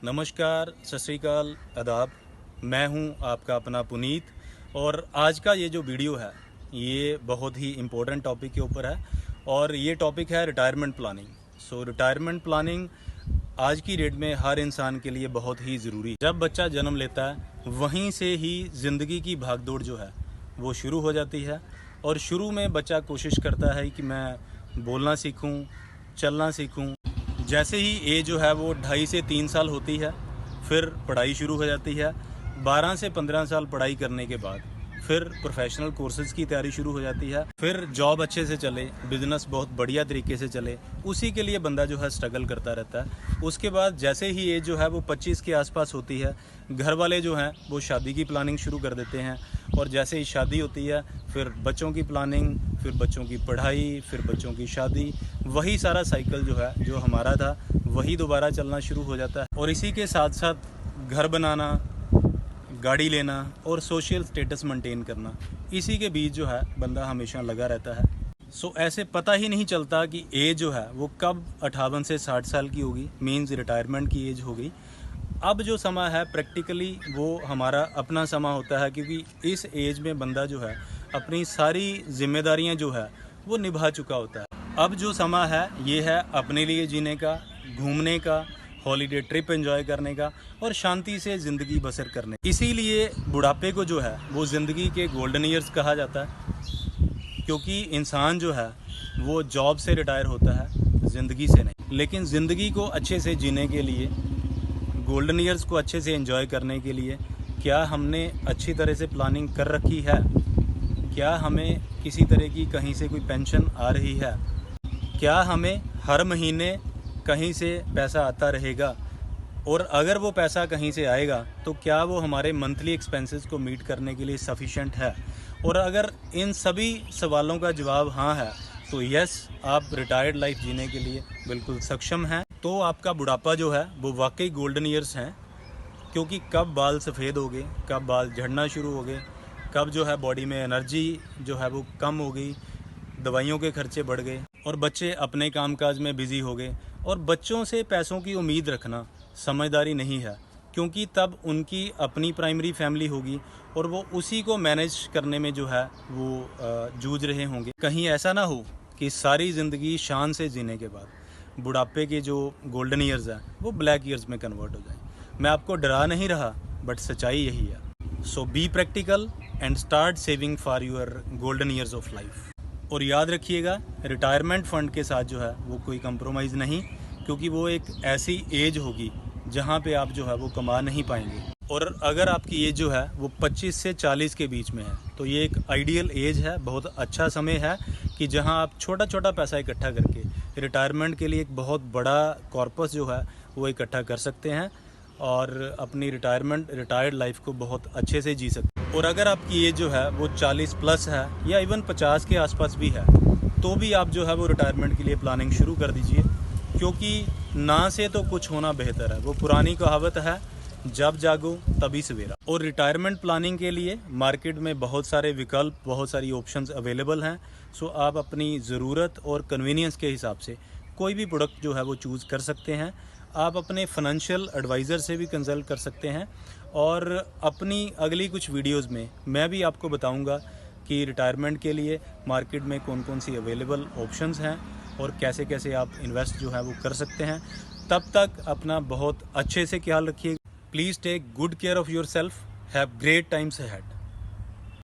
नमस्कार, सत श्री अकाल, आदाब। मैं हूं आपका अपना पुनीत और आज का ये जो वीडियो है ये बहुत ही इम्पोर्टेंट टॉपिक के ऊपर है और ये टॉपिक है रिटायरमेंट प्लानिंग। रिटायरमेंट प्लानिंग आज की डेट में हर इंसान के लिए बहुत ही ज़रूरी है। जब बच्चा जन्म लेता है वहीं से ही ज़िंदगी की भागदौड़ जो है वो शुरू हो जाती है और शुरू में बच्चा कोशिश करता है कि मैं बोलना सीखूं, चलना सीखूं। जैसे ही एज जो है वो 2.5 से 3 साल होती है फिर पढ़ाई शुरू हो जाती है। 12 से 15 साल पढ़ाई करने के बाद फिर प्रोफेशनल कोर्सेज़ की तैयारी शुरू हो जाती है। फिर जॉब अच्छे से चले, बिज़नेस बहुत बढ़िया तरीके से चले, उसी के लिए बंदा जो है स्ट्रगल करता रहता है। उसके बाद जैसे ही एज जो है वो 25 के आसपास होती है, घर वाले जो हैं वो शादी की प्लानिंग शुरू कर देते हैं और जैसे ही शादी होती है फिर बच्चों की प्लानिंग, फिर बच्चों की पढ़ाई, फिर बच्चों की शादी, वही सारा साइकिल जो है जो हमारा था वही दोबारा चलना शुरू हो जाता है। और इसी के साथ साथ घर बनाना, गाड़ी लेना और सोशल स्टेटस मेंटेन करना, इसी के बीच जो है बंदा हमेशा लगा रहता है। ऐसे पता ही नहीं चलता कि एज जो है वो कब 58 से 60 साल की होगी, मीन्स रिटायरमेंट की एज हो गई। अब जो समय है प्रैक्टिकली वो हमारा अपना समय होता है, क्योंकि इस एज में बंदा जो है अपनी सारी जिम्मेदारियां जो है वो निभा चुका होता है। अब जो समय है ये है अपने लिए जीने का, घूमने का, हॉलीडे ट्रिप एंजॉय करने का और शांति से ज़िंदगी बसर करने। इसीलिए बुढ़ापे को जो है वो ज़िंदगी के गोल्डन ईयर्स कहा जाता है, क्योंकि इंसान जो है वो जॉब से रिटायर होता है, ज़िंदगी से नहीं। लेकिन ज़िंदगी को अच्छे से जीने के लिए, गोल्डन ईयर्स को अच्छे से एंजॉय करने के लिए क्या हमने अच्छी तरह से प्लानिंग कर रखी है? क्या हमें किसी तरह की कहीं से कोई पेंशन आ रही है? क्या हमें हर महीने कहीं से पैसा आता रहेगा? और अगर वो पैसा कहीं से आएगा तो क्या वो हमारे मंथली एक्सपेंसेस को मीट करने के लिए सफिशेंट है? और अगर इन सभी सवालों का जवाब हाँ है तो यस, आप रिटायर्ड लाइफ जीने के लिए बिल्कुल सक्षम हैं। तो आपका बुढ़ापा जो है वो वाकई गोल्डन ईयर्स हैं, क्योंकि कब बाल सफ़ेद हो गए, कब बाल झड़ना शुरू हो गए, कब जो है बॉडी में एनर्जी जो है वो कम हो गई, दवाइयों के खर्चे बढ़ गए और बच्चे अपने कामकाज में बिज़ी हो गए। और बच्चों से पैसों की उम्मीद रखना समझदारी नहीं है, क्योंकि तब उनकी अपनी प्राइमरी फैमिली होगी और वो उसी को मैनेज करने में जो है वो जूझ रहे होंगे। कहीं ऐसा ना हो कि सारी ज़िंदगी शान से जीने के बाद बुढ़ापे के जो गोल्डन ईयर्स हैं वो ब्लैक ईयर्स में कन्वर्ट हो जाएं। मैं आपको डरा नहीं रहा, बट सच्चाई यही है। So be practical and start saving for your golden years of life. और याद रखिएगा, रिटायरमेंट फ़ंड के साथ जो है वो कोई कंप्रोमाइज़ नहीं, क्योंकि वो एक ऐसी एज होगी जहाँ पे आप जो है वो कमा नहीं पाएंगे। और अगर आपकी एज जो है वो 25 से 40 के बीच में है तो ये एक आइडियल एज है, बहुत अच्छा समय है कि जहाँ आप छोटा छोटा पैसा इकट्ठा करके रिटायरमेंट के लिए एक बहुत बड़ा कॉर्पस जो है वो इकट्ठा कर सकते हैं और अपनी रिटायर्ड लाइफ को बहुत अच्छे से जी सकते हैं। और अगर आपकी एज जो है वो 40 प्लस है या इवन 50 के आसपास भी है तो भी आप जो है वो रिटायरमेंट के लिए प्लानिंग शुरू कर दीजिए, क्योंकि ना से तो कुछ होना बेहतर है। वो पुरानी कहावत है, जब जागो तभी सवेरा। और रिटायरमेंट प्लानिंग के लिए मार्केट में बहुत सारे विकल्प, बहुत सारी ऑप्शंस अवेलेबल हैं। आप अपनी ज़रूरत और कन्वीनियंस के हिसाब से कोई भी प्रोडक्ट जो है वो चूज़ कर सकते हैं। आप अपने फाइनेंशियल एडवाइज़र से भी कंसल्ट कर सकते हैं और अपनी अगली कुछ वीडियोस में मैं भी आपको बताऊंगा कि रिटायरमेंट के लिए मार्केट में कौन कौन सी अवेलेबल ऑप्शंस हैं और कैसे कैसे आप इन्वेस्ट जो है वो कर सकते हैं। तब तक अपना बहुत अच्छे से ख्याल रखिए। Please take good care of yourself. Have great times ahead.